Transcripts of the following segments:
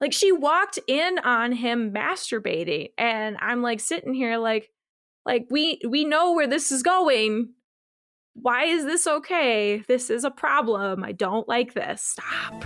Like, she walked in on him masturbating, and I'm like sitting here like we know where this is going. Why is this okay? This is a problem. I don't like this. Stop.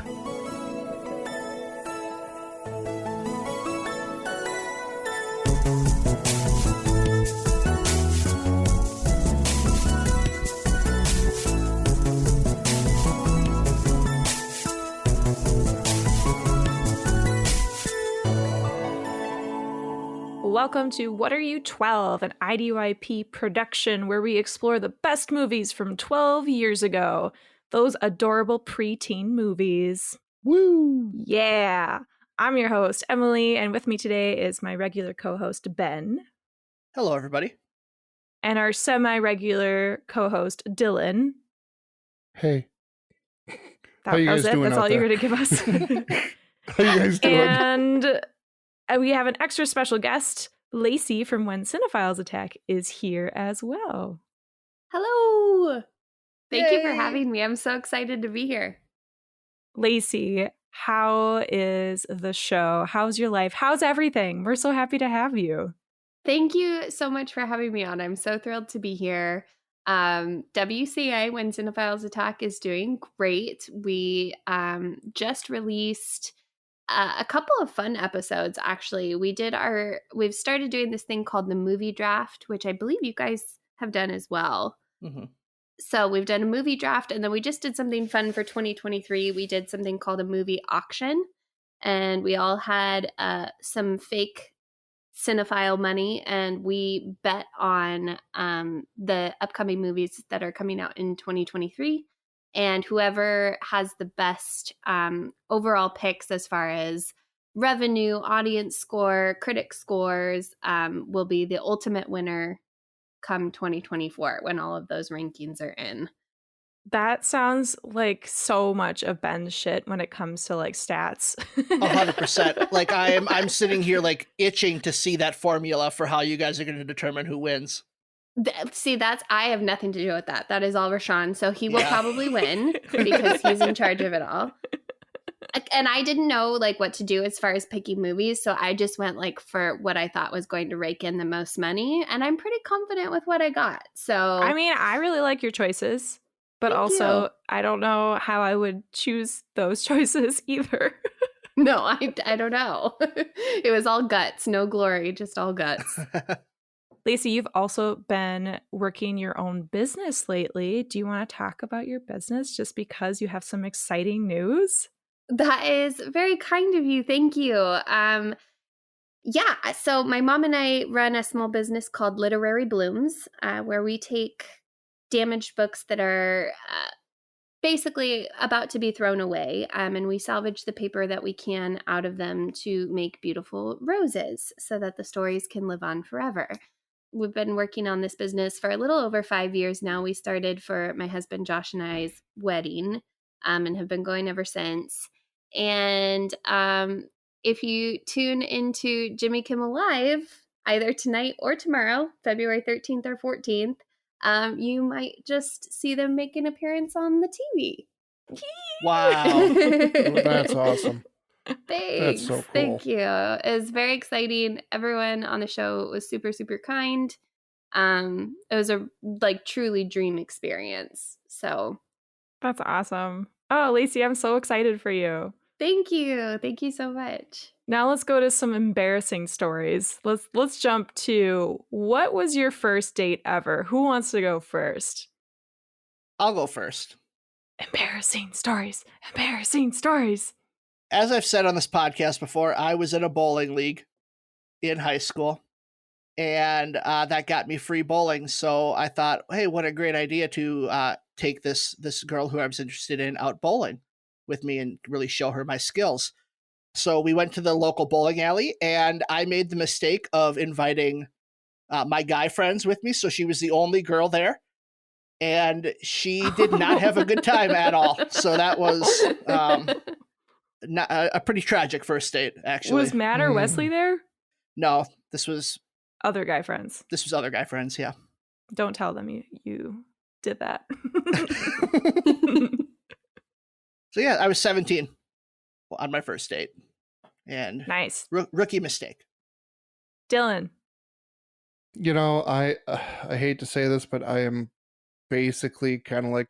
Welcome to What Are You 12, an IDYP production where we explore the best movies from 12 years ago. Those adorable preteen movies. Woo! Yeah. I'm your host, Emily, and with me today is my regular co-host, Ben. Hello, everybody. And our semi-regular co-host, Dylan. Hey. That was it? That's all you're going to give us? How you guys doing? And we have an extra special guest. Lacy from When Cinephiles Attack is here as well. Hello! Thank you for Yay! having me. I'm so excited to be here. Lacy, how is the show? How's your life? How's everything? We're so happy to have you. Thank you so much for having me on. I'm so thrilled to be here. WCA, When Cinephiles Attack, is doing great. We just released a couple of fun episodes, actually. We've started doing this thing called the movie draft, which I believe you guys have done as well. Mm-hmm. So we've done a movie draft, and then we just did something fun for 2023. We did something called a movie auction, and we all had some fake cinephile money, and we bet on the upcoming movies that are coming out in 2023. And whoever has the best overall picks as far as revenue, audience score, critic scores will be the ultimate winner come 2024 when all of those rankings are in. That sounds like so much of Ben's shit when it comes to like stats. 100%. Like I'm sitting here like itching to see that formula for how you guys are going to determine who wins. See, I have nothing to do with that. That is all Rashawn. So he will probably win because he's in charge of it all. And I didn't know like what to do as far as picking movies. So I just went like for what I thought was going to rake in the most money. And I'm pretty confident with what I got. So I mean, I really like your choices, but Thank also you. I don't know how I would choose those choices either. No, I don't know. It was all guts, no glory, just all guts. Lacy, you've also been working your own business lately. Do you want to talk about your business just because you have some exciting news? That is very kind of you. Thank you. Yeah, so my mom and I run a small business called Literary Blooms, where we take damaged books that are basically about to be thrown away, and we salvage the paper that we can out of them to make beautiful roses so that the stories can live on forever. We've been working on this business for a little over 5 years now. We started for my husband Josh and I's wedding and have been going ever since. And if you tune into Jimmy Kimmel Live, either tonight or tomorrow, February 13th or 14th, you might just see them make an appearance on the TV. Wow. That's awesome. Thanks. That's so cool. Thank you. It was very exciting. Everyone on the show was super, super kind. It was a like truly dream experience. So That's awesome. Oh, Lacy, I'm so excited for you. thank you. Thank you so much. Now let's go to some embarrassing stories. Let's jump to what was your first date ever? Who wants to go first? I'll go first. Embarrassing stories. Embarrassing stories. As I've said on this podcast before, I was in a bowling league in high school, and that got me free bowling. So I thought, hey, what a great idea to take this girl who I was interested in out bowling with me and really show her my skills. So we went to the local bowling alley, and I made the mistake of inviting my guy friends with me. So she was the only girl there, and she did not have a good time at all. So that was not a pretty tragic first date, actually. Was Matt or Wesley there? No, this was Other guy friends. other guy friends, yeah. Don't tell them you did that. So yeah, I was 17 on my first date. And Nice. rookie mistake. Dylan. You know, I hate to say this, but I am basically kind of like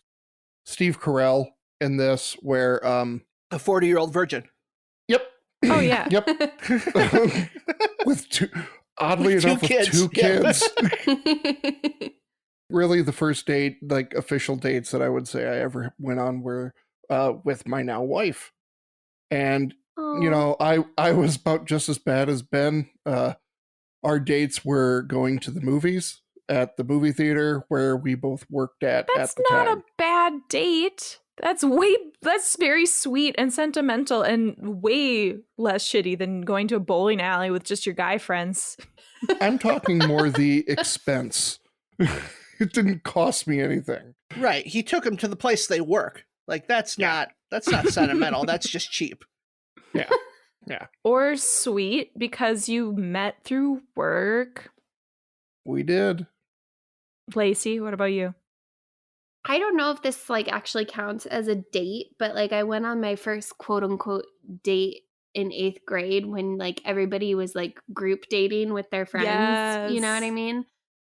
Steve Carell in this, where A 40-year-old virgin. yep, Oh, yeah. yep, with two, oddly With two enough, with kids. two Yeah. kids. Really, the first date, like official dates that I would say I ever went on were with my now wife, and you know, I was about just as bad as Ben. Our dates were going to the movies at the movie theater where we both worked at That's the not time. a bad date. That's very sweet and sentimental and way less shitty than going to a bowling alley with just your guy friends. I'm talking more the expense. It didn't cost me anything. Right. He took him to the place they work. Like that's not sentimental. That's just cheap. Yeah. Yeah. Or sweet because you met through work. We did. Lacy, what about you? I don't know if this like actually counts as a date, but like I went on my first quote unquote date in 8th grade when like everybody was like group dating with their friends. You know what I Yes. mean?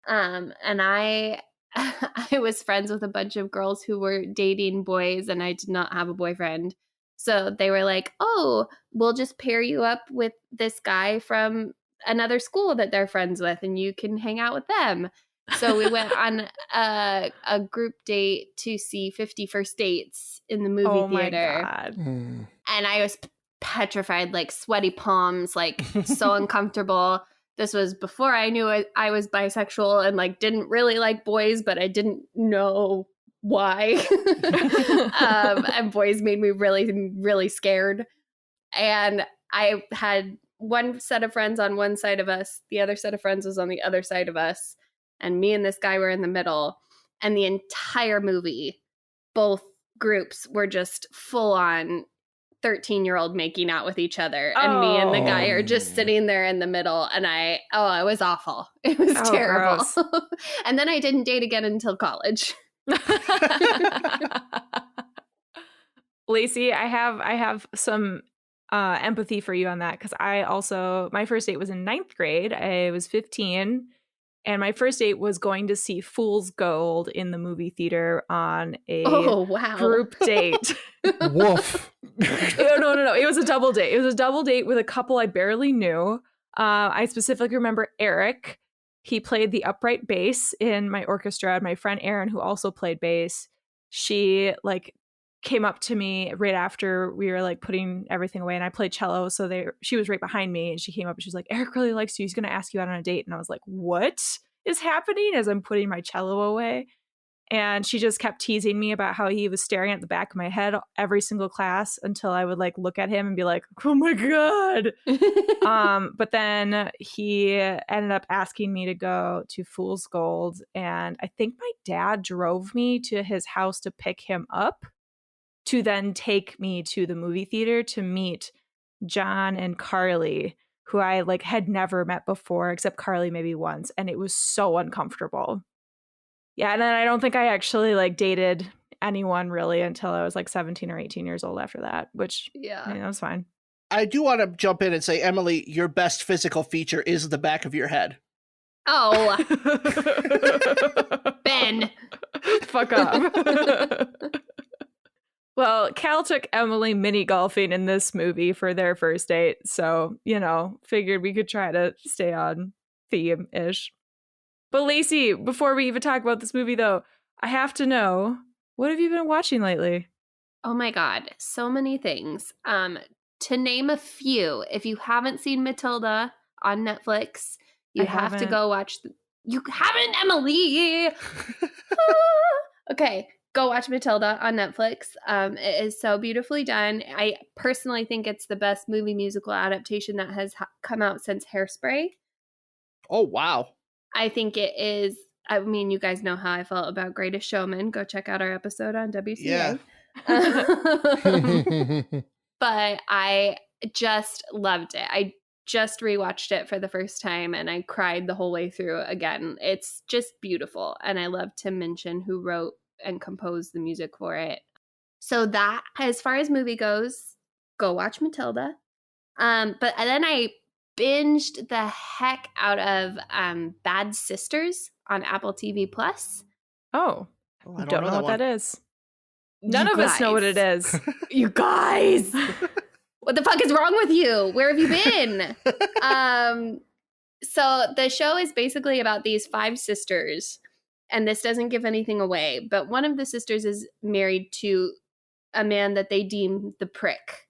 And I I was friends with a bunch of girls who were dating boys and I did not have a boyfriend. So they were like, "Oh, we'll just pair you up with this guy from another school that they're friends with and you can hang out with them." So we went on a group date to see 50 First Dates in the movie Oh my theater. God. Mm. And I was petrified, like sweaty palms, like so uncomfortable. This was before I knew I was bisexual and like didn't really like boys, but I didn't know why. And boys made me really, really scared. And I had one set of friends on one side of us, the other set of friends was on the other side of us. And me and this guy were in the middle. And the entire movie, both groups were just full on 13-year-old making out with each other. And me and the guy are just sitting there in the middle. And it was awful. It was terrible. And then I didn't date again until college. Lacy, I have some empathy for you on that because my first date was in 9th grade. I was 15. And my first date was going to see Fool's Gold in the movie theater on a group date. Woof. No. It was a double date. It was a double date with a couple I barely knew. I specifically remember Eric. He played the upright bass in my orchestra. My friend Erin, who also played bass, she like came up to me right after we were like putting everything away, and I played cello, so she was right behind me, and she came up and she was like, "Eric really likes you. He's going to ask you out on a date." And I was like, "What is happening?" As I'm putting my cello away. And she just kept teasing me about how he was staring at the back of my head every single class until I would like look at him and be like, "Oh my God." But then he ended up asking me to go to Fool's Gold. And I think my dad drove me to his house to pick him up, to then take me to the movie theater to meet John and Carly, who I like had never met before, except Carly maybe once. And it was so uncomfortable. Yeah, and then I don't think I actually like dated anyone really until I was like 17 or 18 years old after that, which I mean, that was fine. I do want to jump in and say, Emily, your best physical feature is the back of your head. Oh. Ben. Fuck up. Well, Cal took Emily mini golfing in this movie for their first date. So, figured we could try to stay on theme-ish. But Lacy, before we even talk about this movie, though, I have to know, what have you been watching lately? Oh my God, so many things. To name a few, if you haven't seen Matilda on Netflix, you have to go watch. You haven't, Emily? Okay, go watch Matilda on Netflix. It is so beautifully done. I personally think it's the best movie musical adaptation that has come out since Hairspray. Oh, wow. I think it is. I mean, you guys know how I felt about Greatest Showman. Go check out our episode on WCA. Yeah. But I just loved it. I just rewatched it for the first time and I cried the whole way through again. It's just beautiful. And I love Tim Minchin, who wrote and composed the music for it. So that, as far as movie goes, go watch Matilda. But then I binged the heck out of Bad Sisters on Apple TV Plus. Oh, Oh, I don't know that what one. that is. None of us know what it is. You guys! What the fuck is wrong with you? Where have you been? So the show is basically about these 5 sisters, and this doesn't give anything away, but one of the sisters is married to a man that they deem the prick.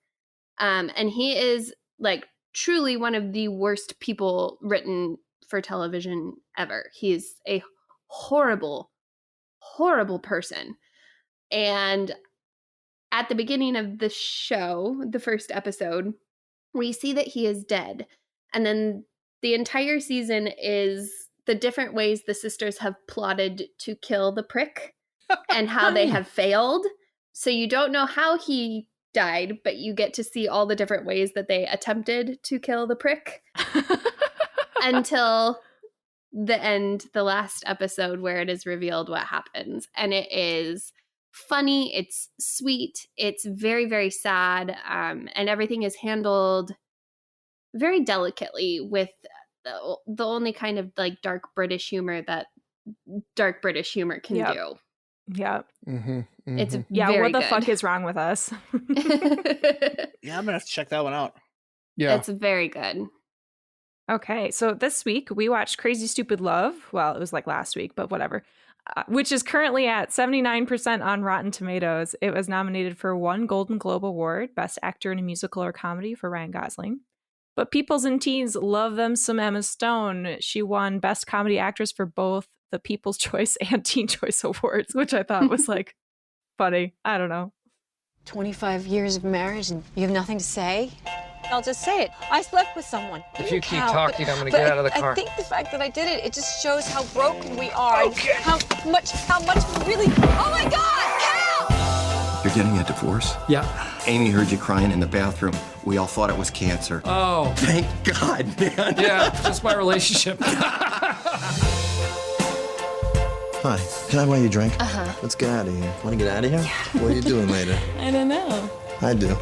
And he is like truly one of the worst people written for television ever. He is a horrible, horrible person. And at the beginning of the show, the first episode, we see that he is dead. And then the entire season is the different ways the sisters have plotted to kill the prick and how they have failed. So you don't know how he died, but you get to see all the different ways that they attempted to kill the prick until the end, the last episode where it is revealed what happens. And it is funny, it's sweet, it's very, very sad, and everything is handled very delicately with the only kind of like dark British humor that dark British humor can do. Yeah. Mm-hmm, mm-hmm. It's Yeah, very what the good. fuck is wrong with us? Yeah, I'm gonna have to check that one out. Yeah. It's very good. Okay, so this week we watched Crazy Stupid Love. Well, it was like last week, but whatever. Which is currently at 79% on Rotten Tomatoes. It was nominated for 1 Golden Globe Award, Best Actor in a Musical or Comedy for Ryan Gosling. But peoples and teens love them some Emma Stone. She won Best Comedy Actress for both the People's Choice and Teen Choice Awards, which I thought was like funny. I don't know. 25 years of marriage and you have nothing to say? I'll just say it. I slept with someone. If you keep talking, I'm gonna get out of the car. I think the fact that I did it just shows how broken we are. Okay. And how much we really. Oh my God, Cal! You're getting a divorce? Yeah. Amy heard you crying in the bathroom. We all thought it was cancer. Oh. Thank God, man. Yeah, just my relationship. Hi, can I buy you a drink? Uh-huh. Let's get out of here. Want to get out of here? What are you doing later? I don't know. I do.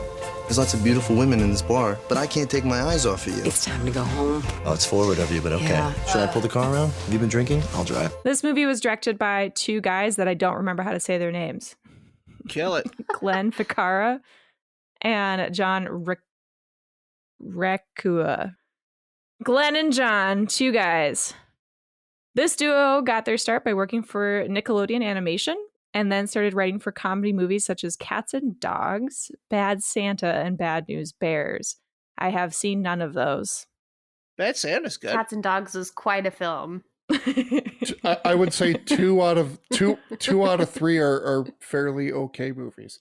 There's lots of beautiful women in this bar, but I can't take my eyes off of you. It's time to go home. Oh, it's forward of you, but okay. Yeah. Should I pull the car around? Have you been drinking? I'll drive. This movie was directed by 2 guys that I don't remember how to say their names. Kill it. Glenn Ficarra and John Recua. Glenn and John, 2 guys. This duo got their start by working for Nickelodeon Animation and then started writing for comedy movies such as Cats and Dogs, Bad Santa, and Bad News Bears. I have seen none of those. Bad Santa's good. Cats and Dogs was quite a film. I would say 2 out of 3 are fairly okay movies.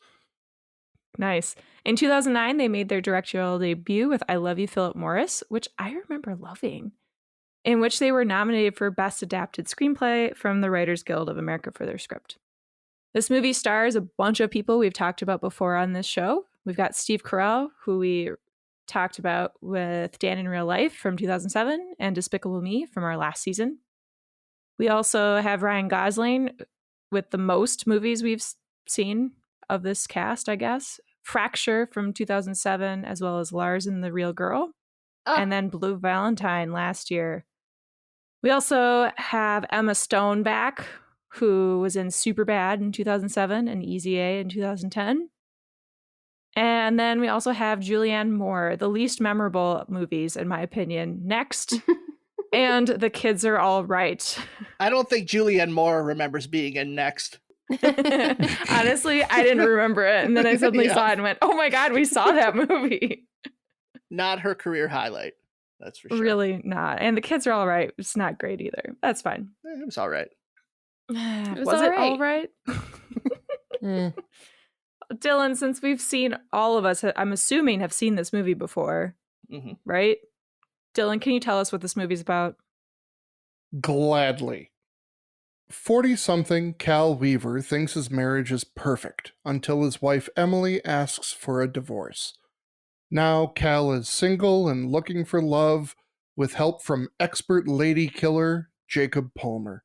Nice. In 2009, they made their directorial debut with I Love You, Philip Morris, which I remember loving, in which they were nominated for Best Adapted Screenplay from the Writers Guild of America for their script. This movie stars a bunch of people we've talked about before on this show. We've got Steve Carell, who we talked about with Dan in Real Life from 2007 and Despicable Me from our last season. We also have Ryan Gosling with the most movies we've seen of this cast, I guess. Fracture from 2007, as well as Lars and the Real Girl. Oh. And then Blue Valentine last year. We also have Emma Stone back, who was in Superbad in 2007 and Easy A in 2010. And then we also have Julianne Moore, the least memorable movies, in my opinion, next. And The Kids Are All Right. I don't think Julianne Moore remembers being in Next. Honestly, I didn't remember it. And then I suddenly saw it and went, oh my God, we saw that movie. Not her career highlight. That's for sure. Really not. And The Kids Are All Right. It's not great either. That's fine. It was all right. Was it all right? Dylan, since we've seen, all of us, I'm assuming, have seen this movie before, right? Dylan, can you tell us what this movie's about? Gladly. 40-something Cal Weaver thinks his marriage is perfect until his wife Emily asks for a divorce. Now Cal is single and looking for love with help from expert lady killer Jacob Palmer,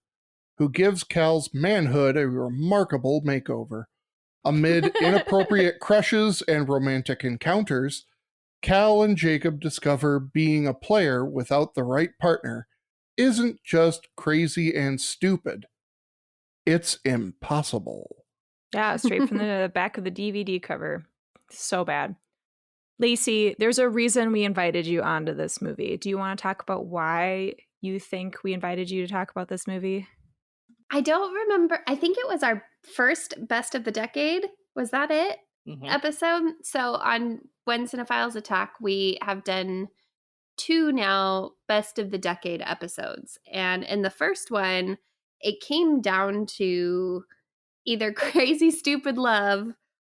who gives Cal's manhood a remarkable makeover. Amid inappropriate crushes and romantic encounters, Cal and Jacob discover being a player without the right partner isn't just crazy and stupid. It's impossible. Yeah, straight from the back of the DVD cover. So bad. Lacy, there's a reason we invited you onto this movie. Do you want to talk about why you think we invited you to talk about this movie? I don't remember. I think it was our first Best of the Decade. Was that it? Episode? So on When Cinephiles Attack, we have done 2 now Best of the Decade episodes. And in the first one, it came down to either Crazy Stupid Love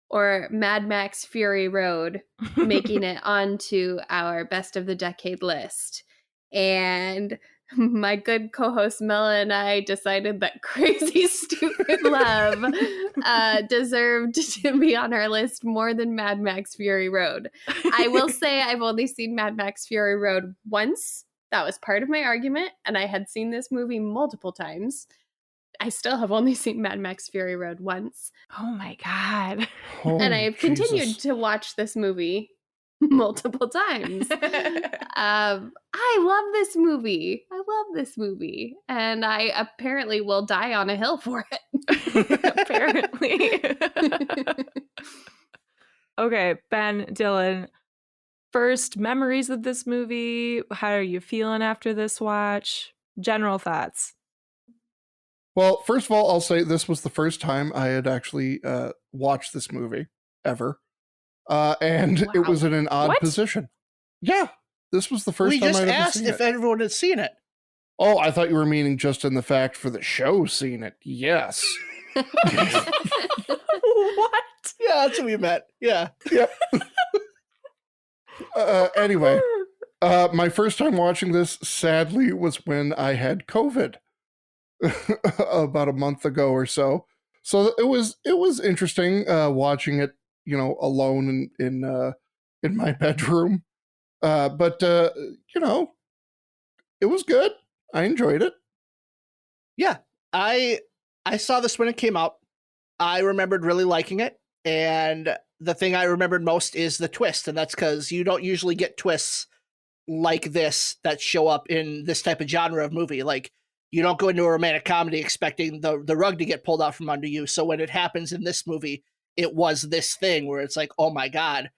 or Mad Max Fury Road making it onto our Best of the Decade list. And my good co-host Mela and I decided that Crazy Stupid Love deserved to be on our list more than Mad Max Fury Road. I will say I've only seen Mad Max Fury Road once. That was part of my argument, and I had seen this movie multiple times. I still have only seen Mad Max Fury Road once. Oh my God. And I have continued to watch this movie multiple times. I love this movie. And I apparently will die on a hill for it. Apparently. Okay, Ben, Dylan, first memories of this movie. How are you feeling after this watch? General thoughts. Well, first of all, I'll say this was the first time I had actually watched this movie ever. And it was in an odd position. Yeah, this was the first time I'd ever seen it. We just asked if everyone had seen it. Oh, I thought you were meaning just in the fact for the show seen it. Yes. What? Yeah, that's what we meant. Yeah. Yep. Anyway, my first time watching this, sadly, was when I had COVID about a month ago or so. So it was interesting watching it, alone in my bedroom. But it was good. I enjoyed it. Yeah, I saw this when it came out. I remembered really liking it, and the thing I remembered most is the twist, and that's because you don't usually get twists like this that show up in this type of genre of movie. Like, you don't go into a romantic comedy expecting the rug to get pulled out from under you. So when it happens in this movie, it was this thing where it's like, oh my God,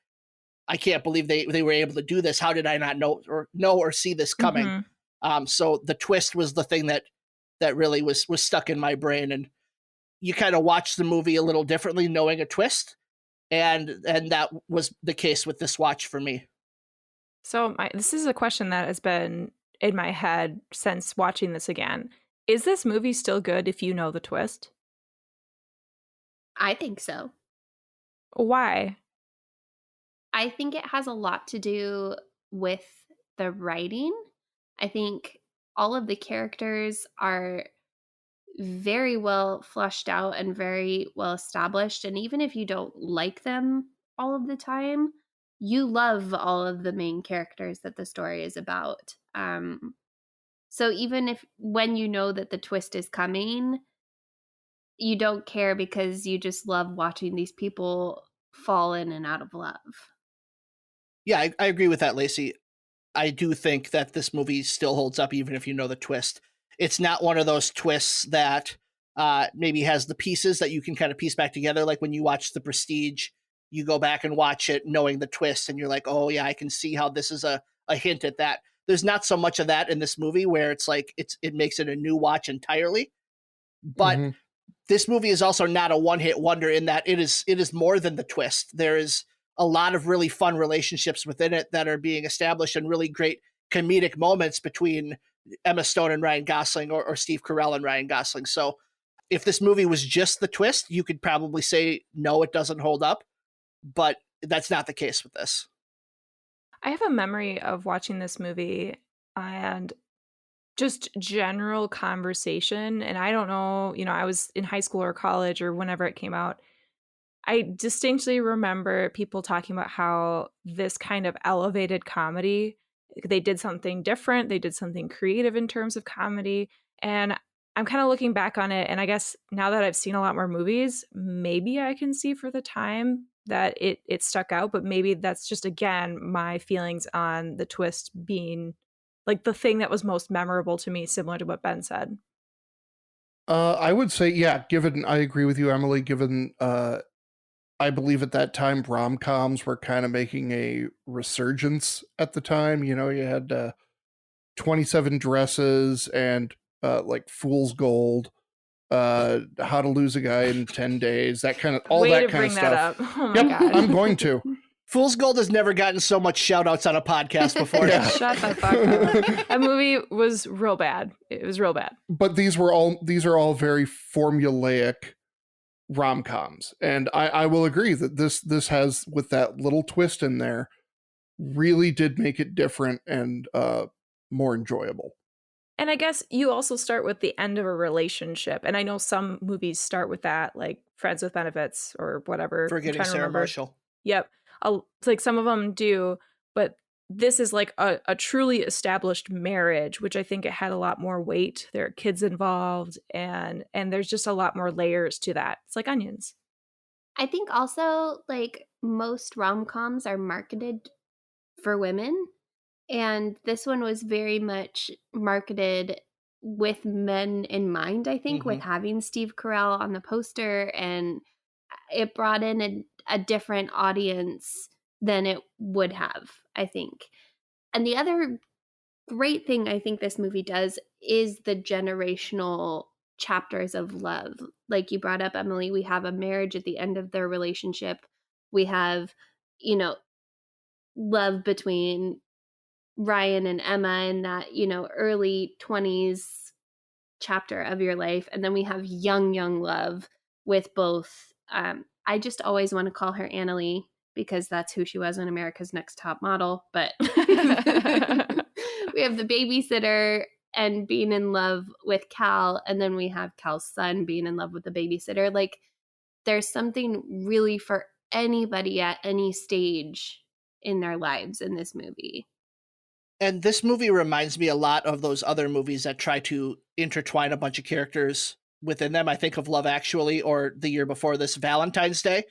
I can't believe they were able to do this. How did I not know or see this coming? So the twist was the thing that really was stuck in my brain, and you kind of watch the movie a little differently knowing a twist, and that was the case with this watch for me. So this is a question that has been in my head since watching this again. Is this movie still good if you know the twist? I think so. Why? I think it has a lot to do with the writing. I think all of the characters are very well fleshed out and very well established. And even if you don't like them all of the time, you love all of the main characters that the story is about. So even if when you know that the twist is coming, you don't care because you just love watching these people fall in and out of love. Yeah, I agree with that, Lacy. I do think that this movie still holds up even if you know the twist. It's not one of those twists that maybe has the pieces that you can kind of piece back together. Like when you watch The Prestige, you go back and watch it knowing the twist and you're like, oh yeah, I can see how this is a hint at that. There's not so much of that in this movie where it's like it makes it a new watch entirely. But this movie is also not a one-hit wonder in that it is more than the twist. There is a lot of really fun relationships within it that are being established and really great comedic moments between Emma Stone and Ryan Gosling or Steve Carell and Ryan Gosling. So if this movie was just the twist, you could probably say, no, it doesn't hold up. But that's not the case with this. I have a memory of watching this movie and just general conversation. And I don't know, I was in high school or college or whenever it came out. I distinctly remember people talking about how this kind of elevated comedy, they did something different. They did something creative in terms of comedy. And I'm kind of looking back on it. And I guess now that I've seen a lot more movies, maybe I can see for the time that it stuck out, but maybe that's just, again, my feelings on the twist being like the thing that was most memorable to me, similar to what Ben said. I would say, yeah, I agree with you, Emily, given, I believe at that time rom-coms were kind of making a resurgence at the time. You know, you had 27 Dresses and like Fool's Gold, How to Lose a Guy in 10 Days, that kind of, all Way that to kind bring of that stuff. up. Oh my God. I'm going to. Fool's Gold has never gotten so much shout outs on a podcast before. Yeah. Shut the fuck up. That movie was real bad. It was real bad. But these are all very formulaic rom-coms. And I will agree that this has, with that little twist in there, really did make it different and more enjoyable. And I guess you also start with the end of a relationship. And I know some movies start with that, like Friends with Benefits or whatever. Forgetting Sarah Marshall. Yep. Like some of them do, but this is like a truly established marriage, which I think it had a lot more weight. There are kids involved, and there's just a lot more layers to that. It's like onions. I think also, like, most rom-coms are marketed for women, and this one was very much marketed with men in mind, I think, with having Steve Carell on the poster, and it brought in a different audience than it would have, I think. And the other great thing I think this movie does is the generational chapters of love. Like you brought up, Emily, we have a marriage at the end of their relationship. We have, you know, love between Ryan and Emma in that, you know, early 20s chapter of your life. And then we have young love with both. I just always want to call her Annalie because that's who she was on America's Next Top Model. But we have the babysitter and being in love with Cal. And then we have Cal's son being in love with the babysitter. Like, there's something really for anybody at any stage in their lives in this movie. And this movie reminds me a lot of those other movies that try to intertwine a bunch of characters within them. I think of Love Actually, or the year before this, Valentine's Day.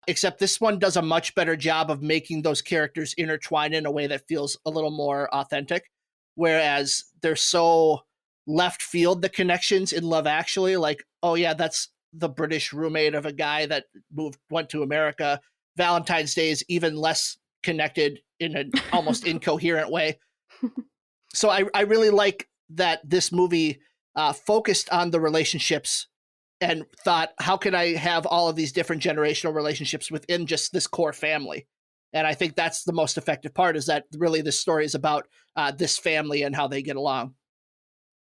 Except this one does a much better job of making those characters intertwine in a way that feels a little more authentic. Whereas they're so left field, the connections in Love Actually, like, oh yeah, that's the British roommate of a guy that went to America. Valentine's Day is even less connected in an almost incoherent way. So I really like that this movie focused on the relationships and thought, how can I have all of these different generational relationships within just this core family? And I think that's the most effective part, is that really this story is about this family and how they get along.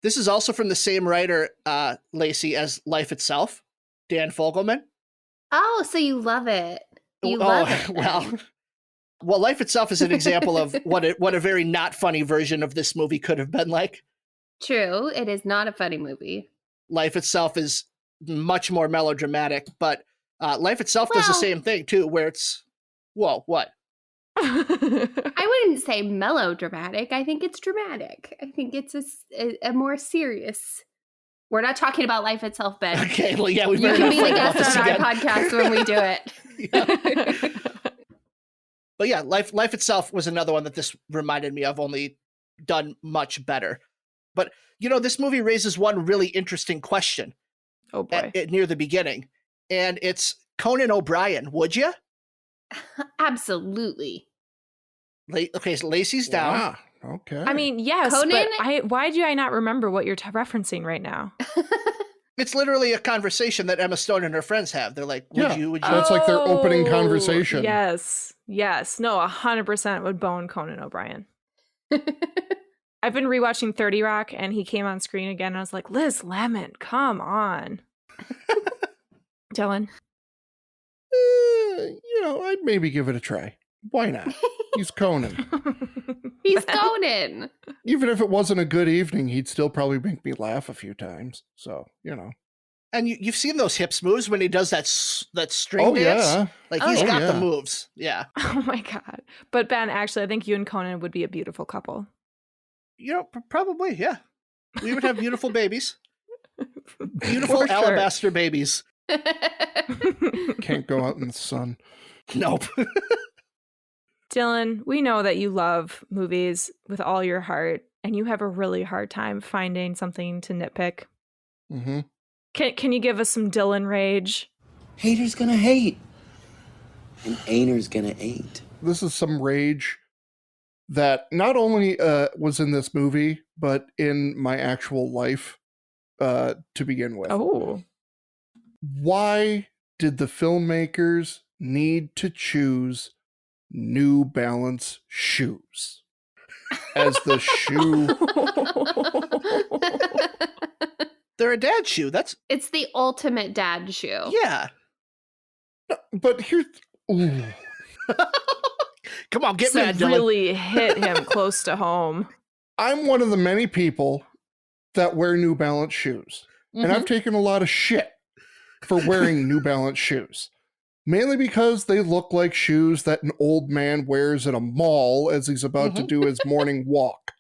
This is also from the same writer, Lacy, as Life Itself, Dan Fogelman. Oh, so you love it. You love it. Well, Life Itself is an example of what a very not funny version of this movie could have been like. True. It is not a funny movie. Life Itself is much more melodramatic, but Life Itself does the same thing too, where it's, whoa, what? I wouldn't say melodramatic. I think it's dramatic. I think it's a more serious. We're not talking about Life Itself, Ben. Okay, well, yeah, we You better can not be the fight about guest this on again. our podcast when we do it. Yeah. But yeah, Life Itself was another one that this reminded me of, only done much better. But, you know, this movie raises one really interesting question. Oh boy. Near the beginning. And it's Conan O'Brien, would you? Absolutely. Okay, so Lacy's down. Yeah, okay. I mean, yes, Conan? but why do I not remember what you're referencing right now? It's literally a conversation that Emma Stone and her friends have. They're like, would you? That's like their opening Oh, conversation. Yes. No, 100% would bone Conan O'Brien. I've been rewatching 30 Rock, and he came on screen again, and I was like, Liz Lemon, come on. Dylan? You know, I'd maybe give it a try. Why not? He's Conan. He's Conan. Even if it wasn't a good evening, he'd still probably make me laugh a few times. So, you know. And you've seen those hips moves when he does that string Oh, dance? yeah. Like, he's Oh, got yeah. the moves. Yeah. Oh my God. But Ben, actually, I think you and Conan would be a beautiful couple. You know, probably, yeah. We would have beautiful babies. Beautiful For sure. alabaster babies. Can't go out in the sun. Nope. Dylan, we know that you love movies with all your heart, and you have a really hard time finding something to nitpick. Mm-hmm. Can you give us some Dylan rage? Haters gonna hate. And ain'ters gonna ain't. This is some rage that not only was in this movie, but in my actual life to begin with. Oh. Why did the filmmakers need to choose New Balance shoes as the shoe? They're a dad shoe. It's the ultimate dad shoe. Yeah. But here, ooh. Come on, get mad, Dylan. Really hit him close to home. I'm one of the many people that wear New Balance shoes. And I've taken a lot of shit for wearing New Balance shoes. Mainly because they look like shoes that an old man wears at a mall as he's about to do his morning walk.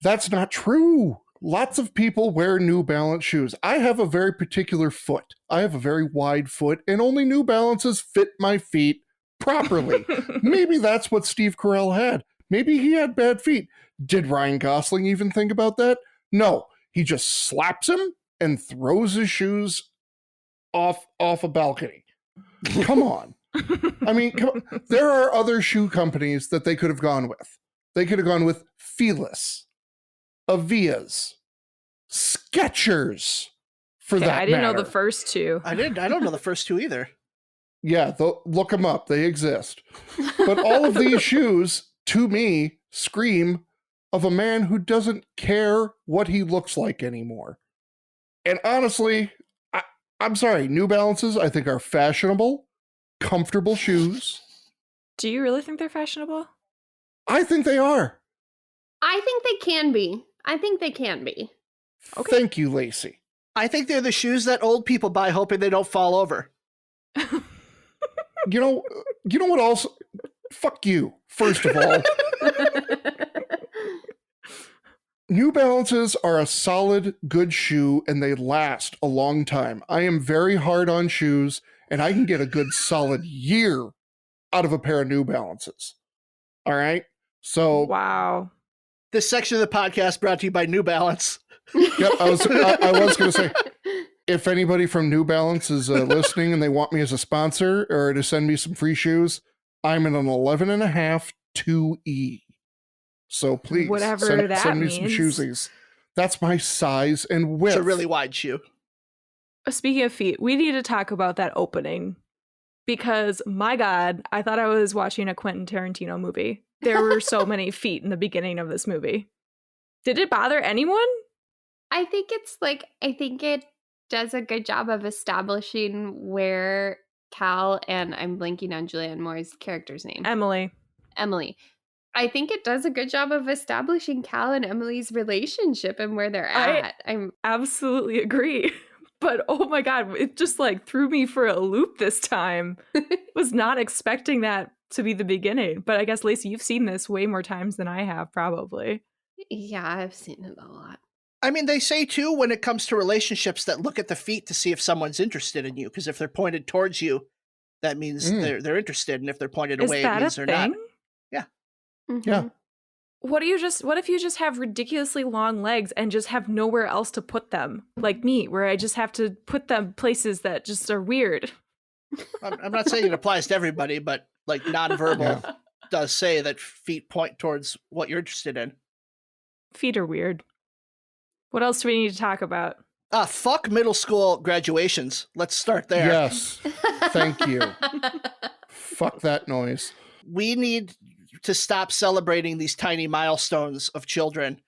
That's not true. Lots of people wear New Balance shoes. I have a very particular foot. I have a very wide foot, and only New Balances fit my feet properly. Maybe that's what Steve Carell had. Maybe he had bad feet. Did Ryan Gosling even think about that? No. He just slaps him and throws his shoes off a balcony. Come on. I mean, there are other shoe companies that they could have gone with. They could have gone with Felis, Avias, Skechers, for that I didn't know matter. the first two. I don't know the first two either. Yeah, look them up. They exist. But all of these shoes, to me, scream of a man who doesn't care what he looks like anymore. And honestly, I'm sorry, New Balances, I think, are fashionable, comfortable shoes. Do you really think they're fashionable? I think they are. I think they can be. Okay. Thank you, Lacy. I think they're the shoes that old people buy hoping they don't fall over. You know what else? Fuck you, first of all. New Balances are a solid, good shoe, and they last a long time. I am very hard on shoes, and I can get a good solid year out of a pair of New Balances. All right? So... Wow. This section of the podcast brought to you by New Balance. Yep, I was going to say, if anybody from New Balance is listening and they want me as a sponsor or to send me some free shoes, I'm in an 11.5 2E. So please Whatever send me that some means. shoesies. That's my size and width. It's a really wide shoe. Speaking of feet, we need to talk about that opening. Because, my God, I thought I was watching a Quentin Tarantino movie. There were so many feet in the beginning of this movie. Did it bother anyone? I think it does a good job of establishing where Cal and I'm blanking on Julianne Moore's character's name. Emily. I think it does a good job of establishing Cal and Emily's relationship and where they're at. I absolutely agree. But oh my God, it just threw me for a loop this time. Was not expecting that to be the beginning. But I guess, Lacy, you've seen this way more times than I have, probably. Yeah, I've seen it a lot. I mean, they say, too, when it comes to relationships that look at the feet to see if someone's interested in you. Because if they're pointed towards you, that means they're interested. And if they're pointed away, it means they're not. Yeah. Mm-hmm. Yeah. What if you just have ridiculously long legs and just have nowhere else to put them? Like me, where I just have to put them places that just are weird. I'm not saying it applies to everybody, but nonverbal does say that feet point towards what you're interested in. Feet are weird. What else do we need to talk about? Fuck middle school graduations. Let's start there. Yes. Thank you. Fuck that noise. We need to stop celebrating these tiny milestones of children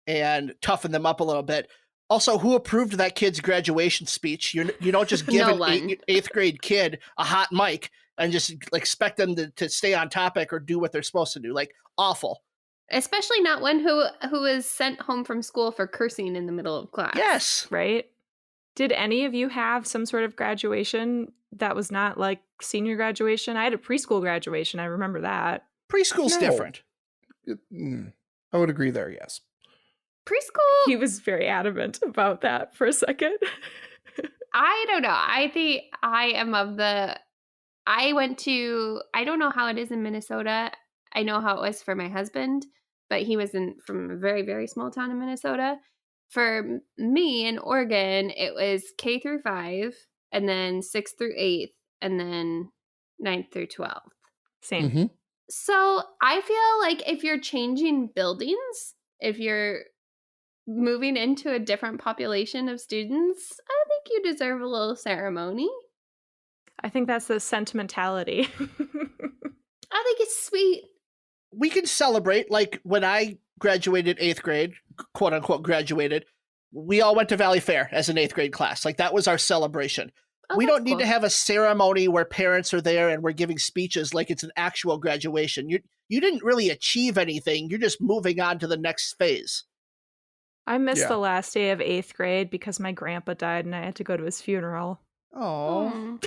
and toughen them up a little bit. Also, who approved that kid's graduation speech? You don't just give an eighth grade kid a hot mic and just expect them to stay on topic or do what they're supposed to do. Awful. Especially not one who was sent home from school for cursing in the middle of class. Yes. Right? Did any of you have some sort of graduation that was not like senior graduation? I had a preschool graduation. I remember that. Preschool's different. I would agree there, yes. Preschool? He was very adamant about that for a second. I don't know. I think I am of the I don't know how it is in Minnesota. I know how it was for my husband, but he was from a very, very small town in Minnesota. For me in Oregon, it was K through 5, and then 6th through 8th, and then 9th through 12th. Same. Mm-hmm. So I feel like if you're changing buildings, if you're moving into a different population of students, I think you deserve a little ceremony. I think that's the sentimentality. I think it's sweet. We can celebrate, like when I graduated 8th grade, quote unquote graduated, we all went to Valley Fair as an 8th grade class. Like that was our celebration. Oh, We that's don't need cool. to have a ceremony where parents are there and we're giving speeches like it's an actual graduation. You didn't really achieve anything. You're just moving on to the next phase. I missed Yeah. the last day of 8th grade because my grandpa died and I had to go to his funeral. Oh,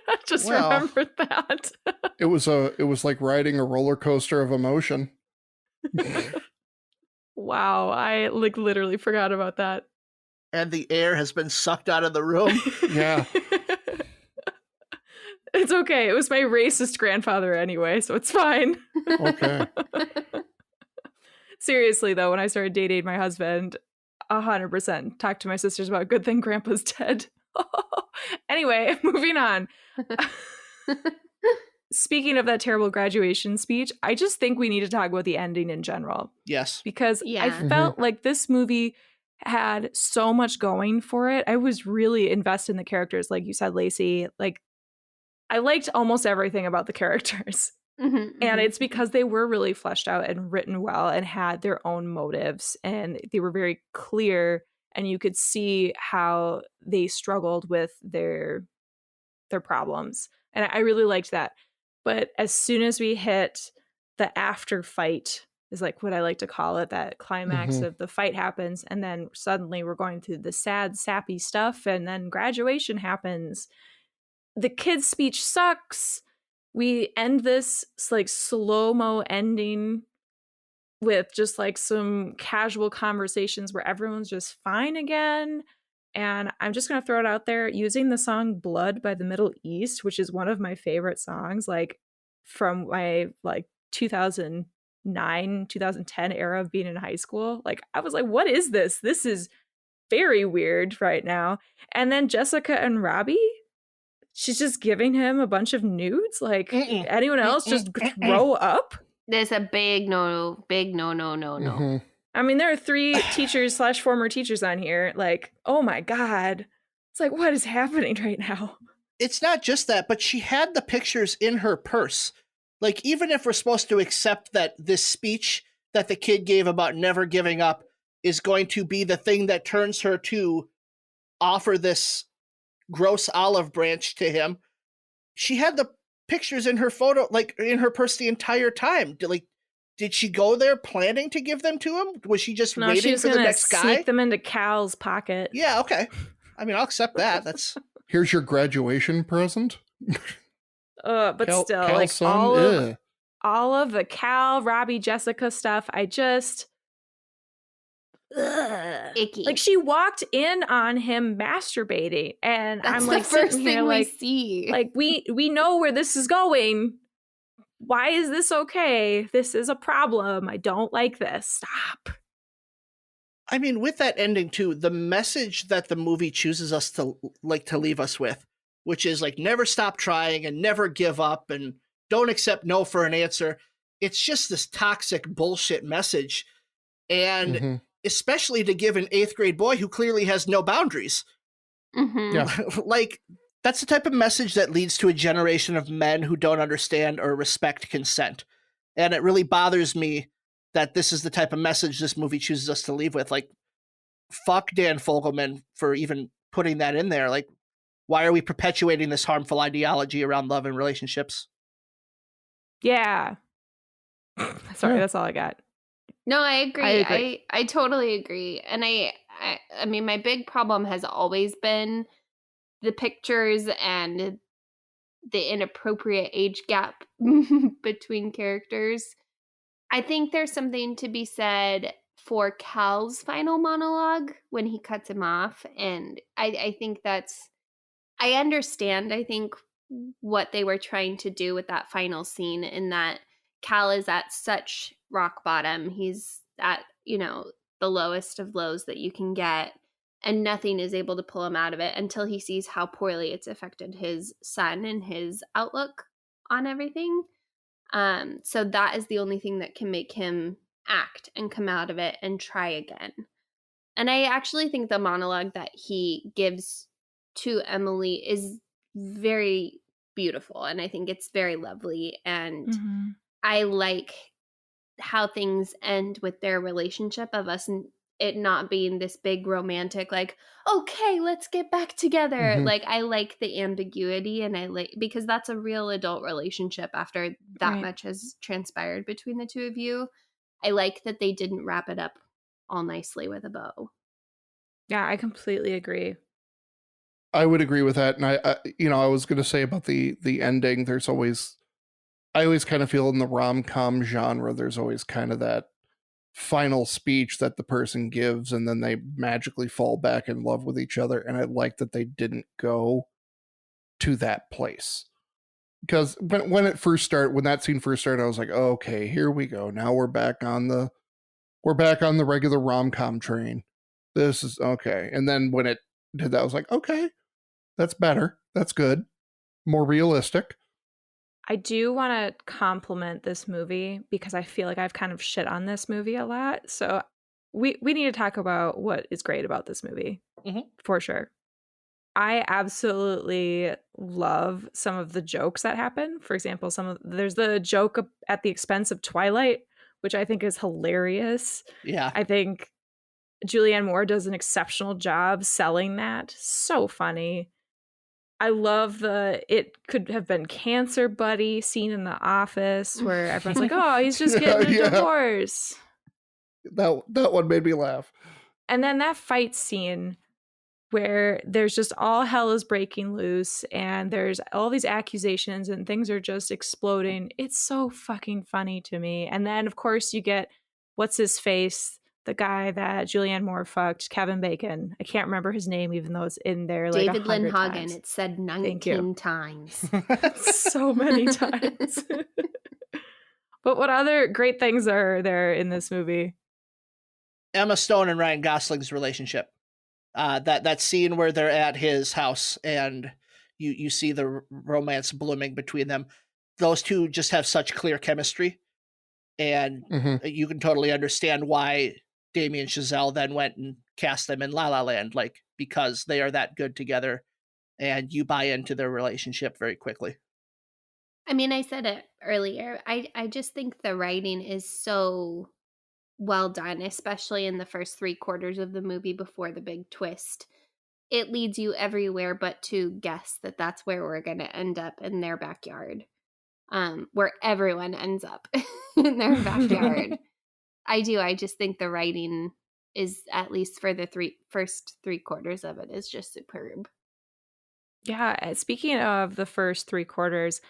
I just Well. remembered that. It was like riding a roller coaster of emotion. Wow, I like literally forgot about that. and the air has been sucked out of the room. Yeah. It's okay. It was my racist grandfather anyway, so it's fine. Okay. Seriously, though, when I started dating my husband, 100% talked to my sisters about good thing grandpa's dead. Anyway, moving on. Speaking of that terrible graduation speech, I just think we need to talk about the ending in general. Yes. Because I Yeah. felt like this movie had so much going for it. I was really invested in the characters, like you said, Lacy. Like, I liked almost everything about the characters. And it's because they were really fleshed out and written well and had their own motives, and they were very clear, and you could see how they struggled with their problems. And I really liked that. But as soon as we hit the after fight, is like what I like to call it, that climax of the fight happens, and then suddenly we're going through the sad, sappy stuff, and then graduation happens. The kid's speech sucks. We end this like slow-mo ending with just like some casual conversations where everyone's just fine again. And I'm just going to throw it out there, using the song Blood by the Middle East, which is one of my favorite songs, like from my like 2009, 2010 era of being in high school. Like I was like, what is this? This is very weird right now. And then Jessica and Robbie, she's just giving him a bunch of nudes. Like anyone else just grow up. There's a big no. Mhm. I mean, there are 3 teachers / former teachers on here. Like, oh my God. It's like, what is happening right now? It's not just that, but she had the pictures in her purse. Like, even if we're supposed to accept that this speech that the kid gave about never giving up is going to be the thing that turns her to offer this gross olive branch to him, she had the pictures in her photo, like in her purse the entire time. Did she go there planning to give them to him? Was she just No, she waiting was for the gonna next guy? sneak them into Cal's pocket. Yeah, okay. I mean, I'll accept that. That's Here's your graduation present. But Cal- still, Cal's like son, all of the Cal, Robbie, Jessica stuff, I just Icky. like she walked in on him masturbating, and That's I'm the like first sitting here thing we like see. like we know where this is going. Why is this okay? This is a problem. I don't like this. Stop. I mean, with that ending too, the message that the movie chooses us to leave us with, which is like never stop trying and never give up and don't accept no for an answer. It's just this toxic bullshit message. And especially to give an 8th grade boy who clearly has no boundaries. Yeah. Like, that's the type of message that leads to a generation of men who don't understand or respect consent. And it really bothers me that this is the type of message this movie chooses us to leave with. Like, fuck Dan Fogelman for even putting that in there. Like, why are we perpetuating this harmful ideology around love and relationships? Yeah. Sorry, Yeah. that's all I got. No, I agree. agree. I totally agree. And I mean, my big problem has always been the pictures and the inappropriate age gap between characters. I think there's something to be said for Cal's final monologue when he cuts him off. And I think I understand, I think, what they were trying to do with that final scene, in that Cal is at such rock bottom. He's at, the lowest of lows that you can get, and nothing is able to pull him out of it until he sees how poorly it's affected his son and his outlook on everything. So that is the only thing that can make him act and come out of it and try again. And I actually think the monologue that he gives to Emily is very beautiful, and I think it's very lovely, and I like how things end with their relationship, of us it not being this big romantic, like, okay, let's get back together. Like, I like the ambiguity, and I like, because that's a real adult relationship after that much has transpired between the two of you. I like that they didn't wrap it up all nicely with a bow. Yeah, I completely agree. I would agree with that. And I was going to say about the ending, I always kind of feel in the rom-com genre, there's always kind of that final speech that the person gives, and then they magically fall back in love with each other. And I like that they didn't go to that place, because when that scene first started, I was like, oh, okay, here we go. Now we're back on the regular rom-com train. This is okay. And then when it did that, I was like, okay, that's better. That's good. More realistic. I do want to compliment this movie, because I feel like I've kind of shit on this movie a lot. So we need to talk about what is great about this movie, for sure. I absolutely love some of the jokes that happen. For example, there's the joke at the expense of Twilight, which I think is hilarious. Yeah. I think Julianne Moore does an exceptional job selling that. So funny. I love it could have been Cancer Buddy scene in The Office, where everyone's like, oh, he's just getting a divorce. That one made me laugh. And then that fight scene where there's just all hell is breaking loose, and there's all these accusations and things are just exploding. It's so fucking funny to me. And then, of course, you get what's his face, the guy that Julianne Moore fucked, Kevin Bacon. I can't remember his name, even though it's in there like David 100 Lindhagen. times. It's said 19 times. So many times. But what other great things are there in this movie? Emma Stone and Ryan Gosling's relationship. That scene where they're at his house and you see the romance blooming between them. Those two just have such clear chemistry, and you can totally understand why Damien Chazelle then went and cast them in La La Land, like, because they are that good together, and you buy into their relationship very quickly. I mean, I said it earlier. I just think the writing is so well done, especially in the first 3/4 of the movie before the big twist. It leads you everywhere but to guess that that's where we're going to end up, in their backyard, where everyone ends up in their backyard. I just think the writing is, at least for the first 3/4 of it, is just superb. Yeah, speaking of the first 3/4,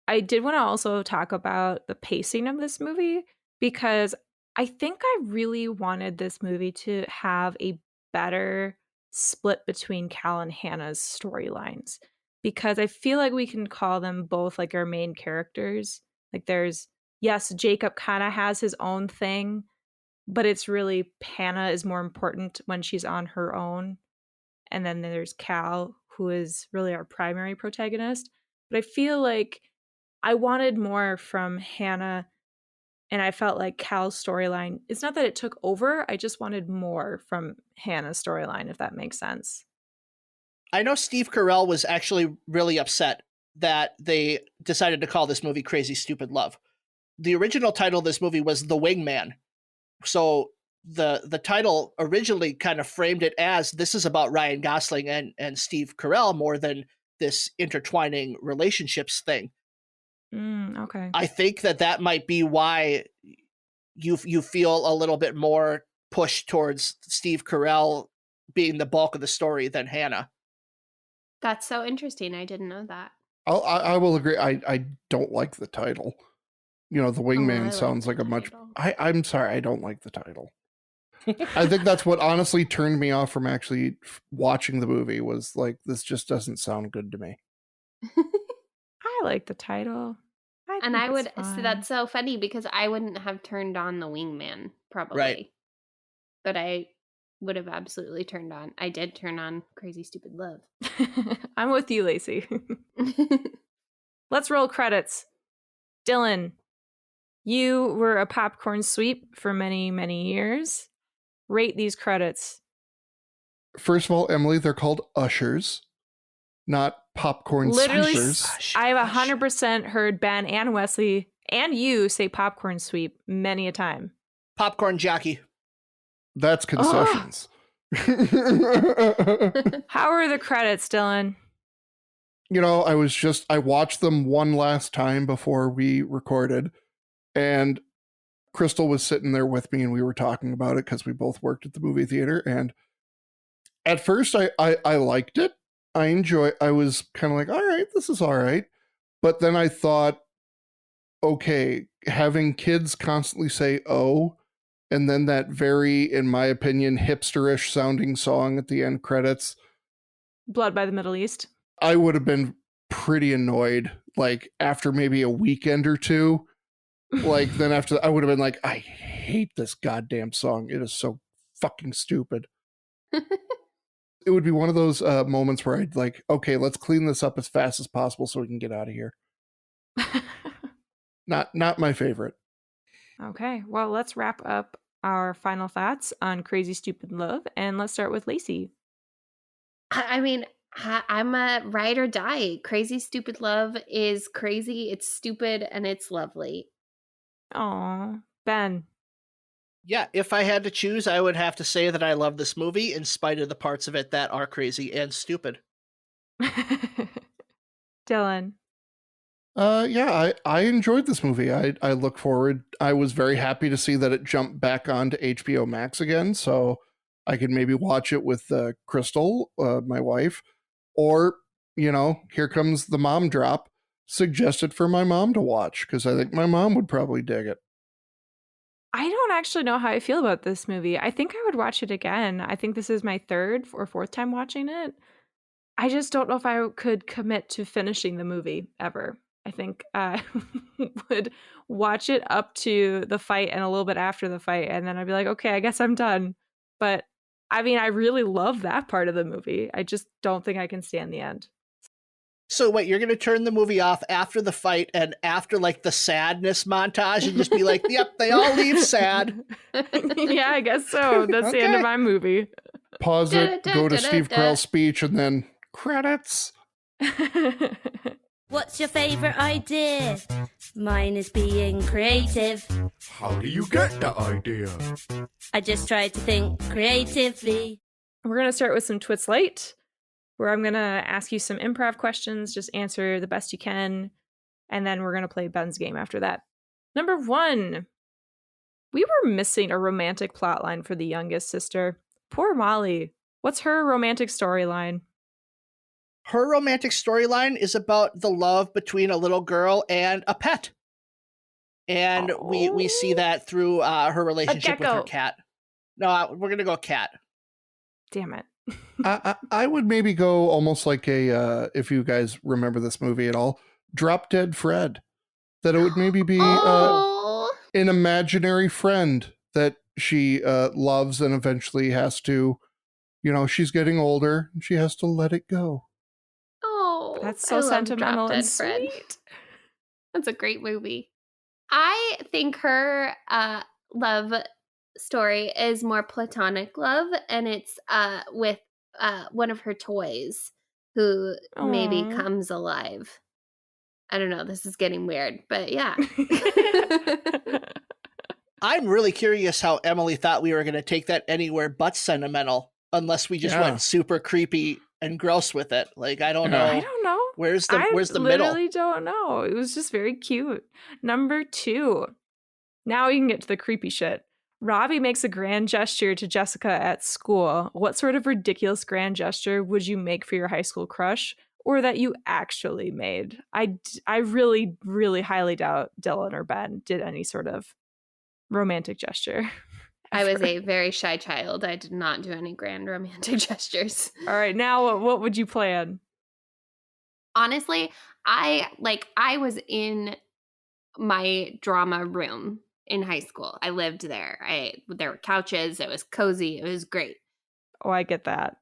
I did want to also talk about the pacing of this movie, because I think I really wanted this movie to have a better split between Cal and Hannah's storylines, because I feel like we can call them both like our main characters. Like, Jacob kind of has his own thing, but it's really Hannah is more important when she's on her own. And then there's Cal, who is really our primary protagonist. But I feel like I wanted more from Hannah, and I felt like Cal's storyline, it's not that it took over, I just wanted more from Hannah's storyline, if that makes sense. I know Steve Carell was actually really upset that they decided to call this movie Crazy Stupid Love. The original title of this movie was The Wingman. So the title originally kind of framed it as, this is about Ryan Gosling and Steve Carell more than this intertwining relationships thing. Okay. I think that might be why you feel a little bit more pushed towards Steve Carell being the bulk of the story than Hannah. That's so interesting. I didn't know that. I will agree. I don't like the title. The Wingman sounds like a much... I'm sorry, I don't like the title. I think that's what honestly turned me off from actually watching the movie, was like, this just doesn't sound good to me. I like the title. And I would, so that's so funny because I wouldn't have turned on the wingman, probably. Right. But I would have absolutely turned on. I did turn on Crazy Stupid Love. I'm with you, Lacy. Let's roll credits. Dylan, you were a popcorn sweep for many, many years. Rate these credits. First of all, Emily, they're called ushers, not popcorn Literally, sweepers. I have 100% heard Ben and Wesley and you say popcorn sweep many a time. Popcorn jockey. That's concessions. How are the credits, Dylan? You know, I watched them one last time before we recorded, and Crystal was sitting there with me and we were talking about it because we both worked at the movie theater. And at first I liked it. I was kind of like, all right, this is all right. But then I thought, okay, having kids constantly say, oh, and then that very, in my opinion, hipsterish sounding song at the end credits. Blood by the Middle East. I would have been pretty annoyed, like after maybe a weekend or two. Like then after that, I would have been like, I hate this goddamn song. It is so fucking stupid. It would be one of those moments where I'd like, okay, let's clean this up as fast as possible so we can get out of here. Not my favorite. Okay, well, let's wrap up our final thoughts on Crazy Stupid Love, and let's start with Lacy. I mean, I'm a ride or die. Crazy Stupid Love is crazy, it's stupid, and it's lovely. Aw, Ben. Yeah, if I had to choose, I would have to say that I love this movie in spite of the parts of it that are crazy and stupid. Dylan. Yeah, I enjoyed this movie. I look forward. I was very happy to see that it jumped back onto HBO Max again, so I could maybe watch it with Crystal, my wife, or, you know, here comes the mom drop, suggested for my mom to watch, because I think my mom would probably dig it. I don't actually know how I feel about this movie. I think I would watch it again. I think this is my third or fourth time watching it. I just don't know if I could commit to finishing the movie ever. I think I would watch it up to the fight and a little bit after the fight, and then I'd be like, okay, I guess I'm done. But I mean, I really love that part of the movie. I just don't think I can stand the end. So wait, you're going to turn the movie off after the fight and after like the sadness montage and just be like, yep, they all leave sad. Yeah, I guess so. That's the end of my movie. Pause it, go to Steve Carell's speech, and then credits. What's your favorite idea? Mine is being creative. How do you get that idea? I just try to think creatively. We're going to start with some Twits Light, where I'm going to ask you some improv questions. Just answer the best you can. And then we're going to play Ben's game after that. Number 1. We were missing a romantic plotline for the youngest sister. Poor Molly. What's her romantic storyline? Her romantic storyline is about the love between a little girl and a pet. And we see that through her relationship with her cat. No, we're going to go cat. Damn it. I would maybe go almost like a, if you guys remember this movie at all, Drop Dead Fred. That it would maybe be an imaginary friend that she loves and eventually has to, you know, she's getting older and she has to let it go. Oh, that's so sentimental and sweet. That's a great movie. I think her love story is more platonic love, and it's with one of her toys who maybe comes alive. I don't know, this is getting weird, but yeah. I'm really curious how Emily thought we were going to take that anywhere but sentimental, unless we just went super creepy and gross with it. Like, I don't know. I don't know. Where's the middle? I literally don't know. It was just very cute. Number 2. Now we can get to the creepy shit. Robbie makes a grand gesture to Jessica at school. What sort of ridiculous grand gesture would you make for your high school crush, or that you actually made? I really, really highly doubt Dylan or Ben did any sort of romantic gesture. I was a very shy child. I did not do any grand romantic gestures. All right, now what would you plan? Honestly, I was in my drama room in high school. I lived there. There were couches. It was cozy. It was great. Oh, I get that.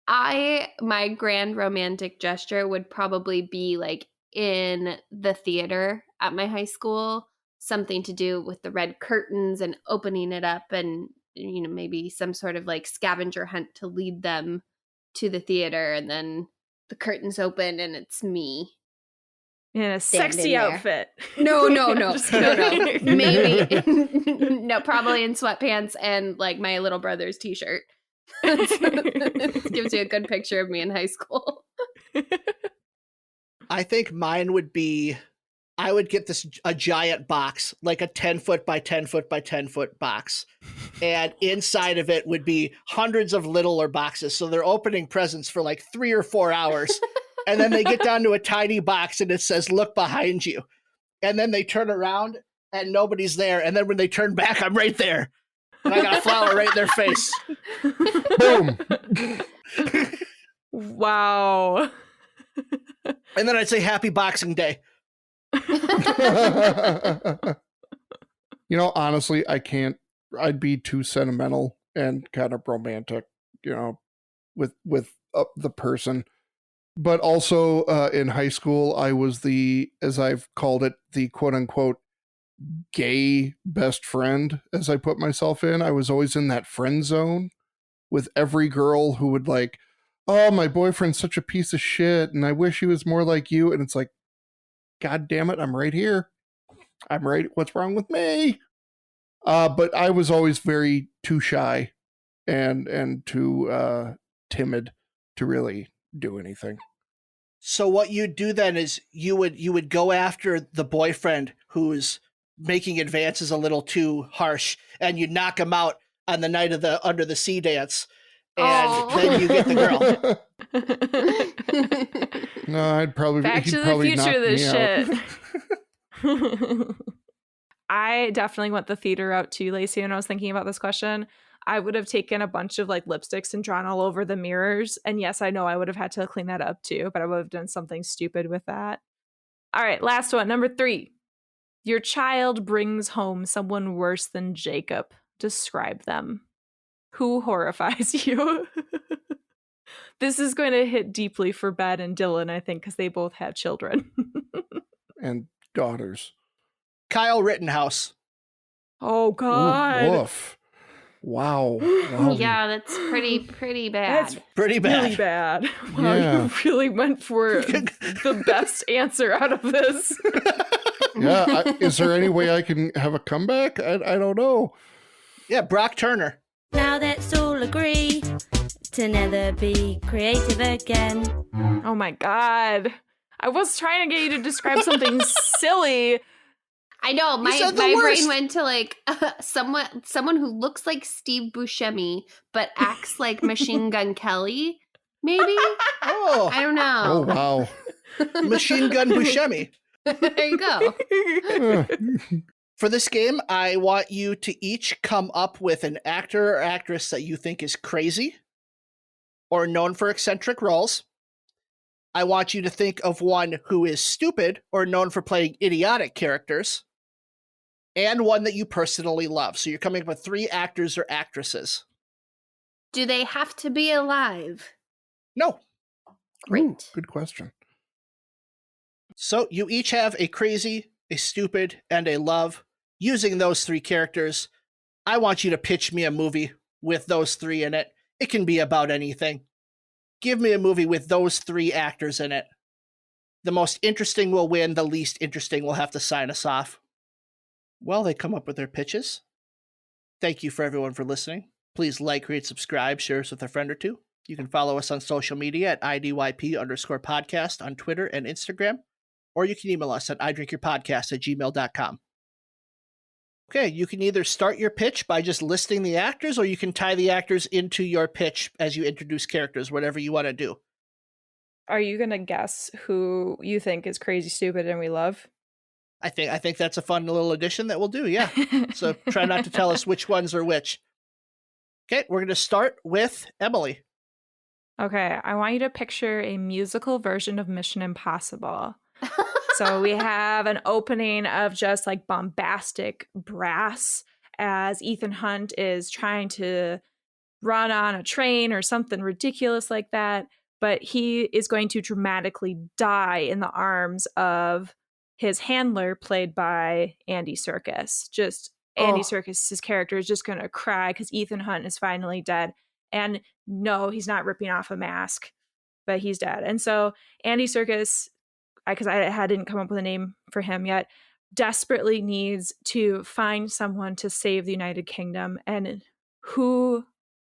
My grand romantic gesture would probably be like in the theater at my high school, something to do with the red curtains and opening it up, and maybe some sort of like scavenger hunt to lead them to the theater, and then the curtains open and it's me in a sexy outfit. No. Maybe no, probably in sweatpants and like my little brother's t-shirt. It gives you a good picture of me in high school. I think mine would be, I would get a giant box, like a 10-foot by 10-foot by 10-foot box. And inside of it would be hundreds of littler boxes. So they're opening presents for like 3 or 4 hours. And then they get down to a tiny box and it says, look behind you. And then they turn around and nobody's there. And then when they turn back, I'm right there. And I got a flower right in their face. Boom. Wow. And then I'd say happy Boxing Day. Honestly, I can't. I'd be too sentimental and kind of romantic, with the person. But also in high school, I was as I've called it, the quote unquote gay best friend, as I put myself in. I was always in that friend zone with every girl who would like, oh, my boyfriend's such a piece of shit and I wish he was more like you. And it's like, God damn it, I'm right here. I'm right. What's wrong with me? But I was always very too shy and too timid to really do anything. So what you'd do then is you would go after the boyfriend who's making advances a little too harsh, and you knock him out on the night of the Under the Sea dance, and then you get the girl. No, I'd probably Back to the Future this shit. I definitely went the theater route too, Lacy, when I was thinking about this question. I would have taken a bunch of like lipsticks and drawn all over the mirrors. And yes, I know I would have had to clean that up too, but I would have done something stupid with that. All right, last one, number 3. Your child brings home someone worse than Jacob. Describe them. Who horrifies you? This is going to hit deeply for Ben and Dylan, I think, because they both have children. And daughters. Kyle Rittenhouse. Oh, God. Ooh, woof. Wow. Yeah, that's pretty bad. That's pretty bad. Really bad. Wow, Yeah. You really went for the best answer out of this. Yeah. Is there any way I can have a comeback? I don't know. Yeah, Brock Turner. Now let's all agree to never be creative again. Oh my God. I was trying to get you to describe something silly. I know, my brain went to like someone who looks like Steve Buscemi but acts like Machine Gun Kelly, maybe? Oh. I don't know. Oh, wow. Machine Gun Buscemi. There you go. For this game, I want you to each come up with an actor or actress that you think is crazy or known for eccentric roles. I want you to think of one who is stupid or known for playing idiotic characters, and one that you personally love. So you're coming up with 3 actors or actresses. Do they have to be alive? No. Great. Ooh, good question. So you each have a crazy, a stupid, and a love. Using those 3 characters, I want you to pitch me a movie with those 3 in it. It can be about anything. Give me a movie with those 3 actors in it. The most interesting will win. The least interesting will have to sign us off. Well, they come up with their pitches. Thank you for everyone for listening. Please like, rate, subscribe, share us with a friend or 2. You can follow us on social media at IDYP_podcast on Twitter and Instagram, or you can email us at idrinkyourpodcast@gmail.com. Okay, you can either start your pitch by just listing the actors, or you can tie the actors into your pitch as you introduce characters, whatever you want to do. Are you going to guess who you think is crazy, stupid, and we love? I think that's a fun little addition that we'll do, yeah. So try not to tell us which ones are which. Okay, we're going to start with Emily. Okay, I want you to picture a musical version of Mission Impossible. So we have an opening of just like bombastic brass as Ethan Hunt is trying to run on a train or something ridiculous like that. But he is going to dramatically die in the arms of his handler, played by Andy Serkis. Just Andy Serkis' character is just going to cry because Ethan Hunt is finally dead. And no, he's not ripping off a mask, but he's dead. And so Andy Serkis, because I didn't come up with a name for him yet, desperately needs to find someone to save the United Kingdom. And who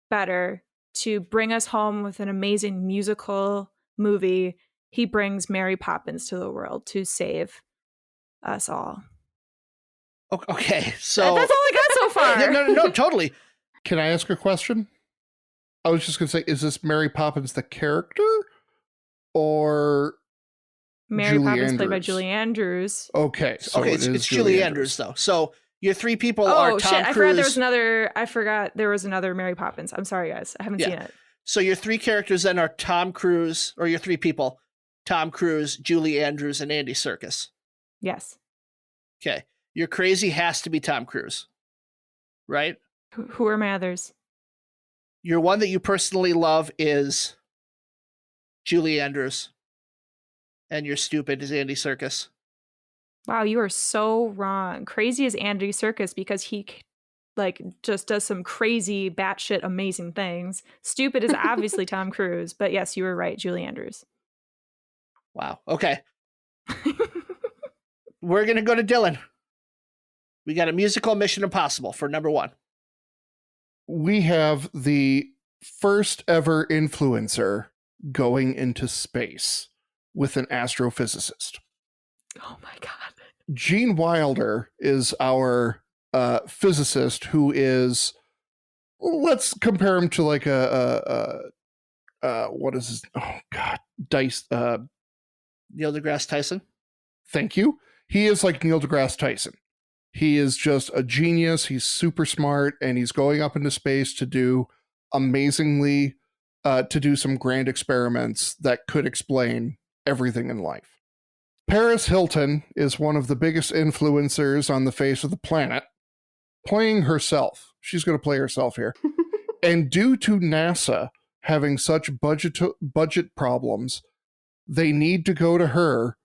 better to bring us home with an amazing musical movie? He brings Mary Poppins to the world to save us all. Okay, so that's all I got so far. Yeah, no, totally. Can I ask a question? I was just going to say, is this Mary Poppins the character or Mary Julie Poppins Andrews? Played by Julie Andrews. Okay, so it's Julie Andrews though. So your three people are Tom shit, Cruise. I forgot there was another Mary Poppins. I'm sorry, guys. I haven't seen it. So your three characters then are Tom Cruise, or your three people, Tom Cruise, Julie Andrews, and Andy Serkis. Yes. Okay. Your crazy has to be Tom Cruise, right? Who are my others? Your one that you personally love is Julie Andrews. And your stupid is Andy Serkis. Wow, you are so wrong. Crazy is Andy Serkis because he like just does some crazy batshit amazing things. Stupid is obviously Tom Cruise, but yes, you were right, Julie Andrews. Wow. Okay. We're going to go to Dylan. We got a musical Mission Impossible for number one. We have the first ever influencer going into space with an astrophysicist. Oh my God. Gene Wilder is our physicist who is, let's compare him to like what is his, oh God, Neil deGrasse Tyson. Thank you. He is like Neil deGrasse Tyson. He is just a genius. He's super smart, and he's going up into space to do amazingly, to do some grand experiments that could explain everything in life. Paris Hilton is one of the biggest influencers on the face of the planet, playing herself. She's going to play herself here. And due to NASA having such budget problems, they need to go to her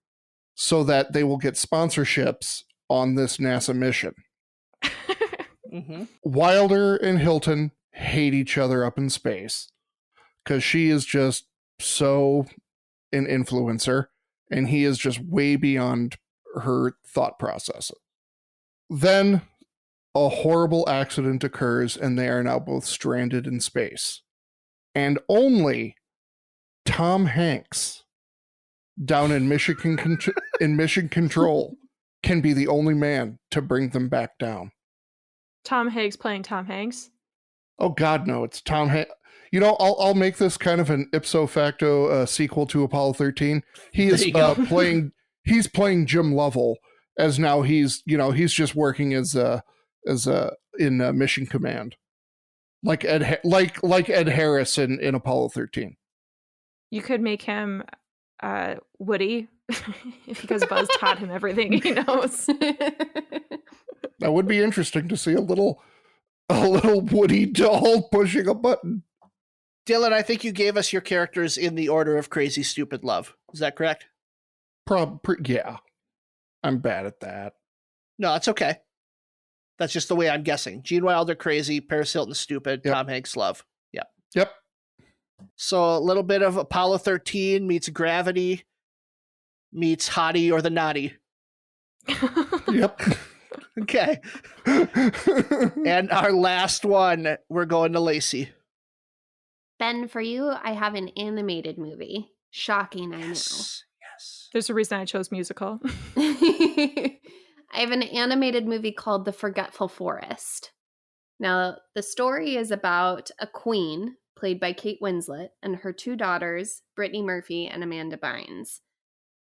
so that they will get sponsorships on this NASA mission. Mm-hmm. Wilder and Hilton hate each other up in space because she is just so an influencer and he is just way beyond her thought process. Then a horrible accident occurs and they are now both stranded in space. And only Tom Hanks down in Mission Control can be the only man to bring them back down. Tom Hanks playing Tom Hanks? Oh God, no! It's Tom Hanks. You know, I'll make this kind of an ipso facto sequel to Apollo 13. He is playing. He's playing Jim Lovell as now. He's just working as in Mission Command, like Ed Harris in Apollo 13. You could make him Woody because Buzz taught him everything he knows. That would be interesting to see a little Woody doll pushing a button. Dylan, I think you gave us your characters in the order of crazy, stupid love. Is that correct? Yeah. I'm bad at that. No, it's okay. That's just the way I'm guessing. Gene Wilder, crazy. Paris Hilton, stupid. Yep. Tom Hanks, love. Yep. Yep. So a little bit of Apollo 13 meets Gravity meets Hottie or the Naughty. Yep. Okay. And our last one, we're going to Lacy. Ben, for you, I have an animated movie. Shocking, I know. Yes. There's a reason I chose musical. I have an animated movie called The Forgetful Forest. Now, the story is about a queen, played by Kate Winslet, and her two daughters, Brittany Murphy and Amanda Bynes.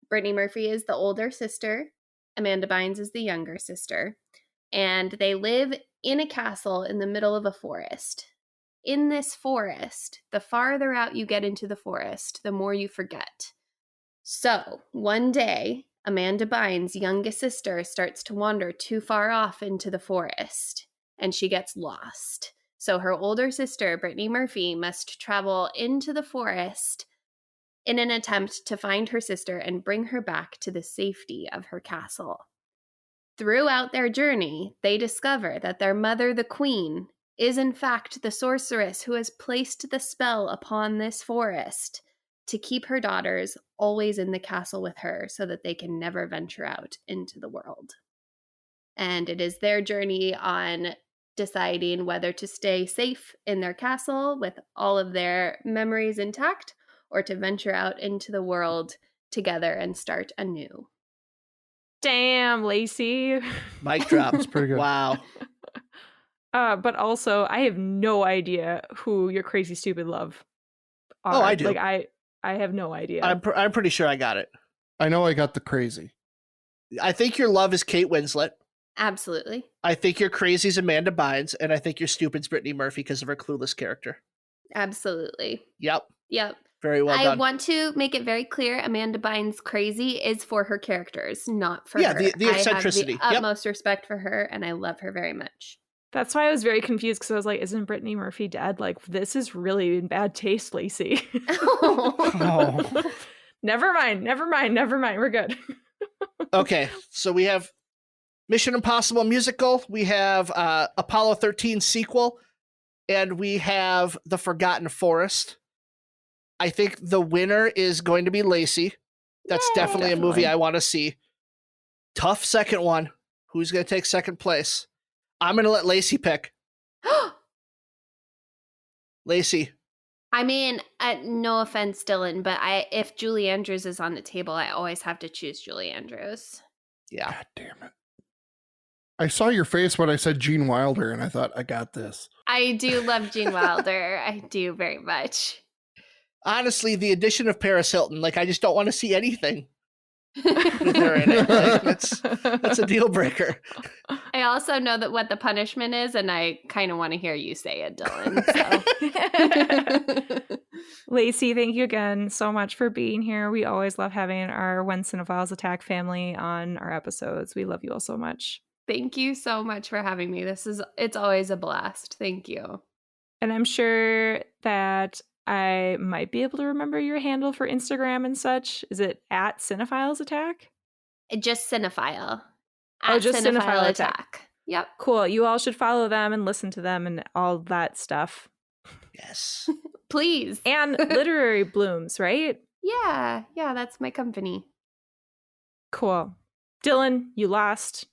Brittany Murphy is the older sister. Amanda Bynes is the younger sister. And they live in a castle in the middle of a forest. in this forest, the farther out you get into the forest, the more you forget. So, one day, Amanda Bynes' youngest sister starts to wander too far off into the forest, and she gets lost. So her older sister, Brittany Murphy, must travel into the forest in an attempt to find her sister and bring her back to the safety of her castle. Throughout their journey, they discover that their mother, the queen, is in fact the sorceress who has placed the spell upon this forest to keep her daughters always in the castle with her so that they can never venture out into the world. And it is their journey on deciding whether to stay safe in their castle with all of their memories intact or to venture out into the world together and start anew. Damn, Lacy. Mic drop. That's pretty good. Wow. But also, I have no idea who your crazy stupid love are. Oh, I do. Like, I have no idea. I'm pretty sure I got it. I know I got the crazy. I think your love is Kate Winslet. Absolutely. I think your crazy is Amanda Bynes, and I think your stupid's Brittany Murphy because of her clueless character. Absolutely. Yep. Yep. Very well I done. want to make it very clear Amanda Bynes' crazy is for her characters, not for her. The eccentricity. I have the utmost respect for her, and I love her very much. That's why I was very confused because I was like, isn't Brittany Murphy dead? Like, this is really in bad taste, Lacy. Oh. Never mind. We're good. Okay, so we have Mission Impossible musical, we have Apollo 13 sequel, and we have The Forgotten Forest. I think the winner is going to be Lacy. That's definitely a movie I want to see. Tough second one. Who's going to take second place? I'm going to let Lacy pick. Lacy. I mean, no offense, Dylan, but if Julie Andrews is on the table, I always have to choose Julie Andrews. Yeah. God damn it. I saw your face when I said Gene Wilder, and I thought, I got this. I do love Gene Wilder. I do very much. Honestly, the addition of Paris Hilton, like, I just don't want to see anything with her in it. Like, that's a deal breaker. I also know that what the punishment is, and I kind of want to hear you say it, Dylan. So. Lacy, thank you again so much for being here. We always love having our When Cinephiles Attack family on our episodes. We love you all so much. Thank you so much for having me. It's always a blast. Thank you. And I'm sure that I might be able to remember your handle for Instagram and such. Is it at Cinephiles Attack? Just Cinephile. Just Cinephile Attack. Yep. Cool. You all should follow them and listen to them and all that stuff. Yes. Please. And Literary Blooms, right? Yeah, that's my company. Cool. Dylan, you lost.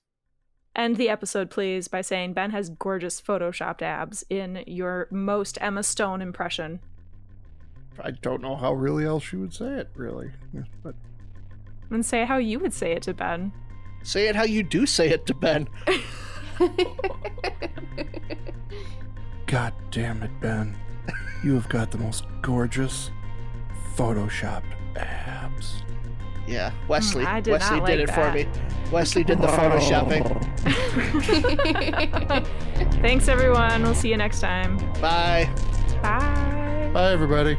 End the episode, please, by saying Ben has gorgeous photoshopped abs in your most Emma Stone impression. I don't know how really else she would say it, really. But And say how you would say it to Ben. Say it how you do say it to Ben. God damn it, Ben. You have got the most gorgeous photoshopped abs. Yeah, Wesley. Wesley did it for me. Wesley did the photoshopping. Thanks, everyone. We'll see you next time. Bye. Bye. Bye, everybody.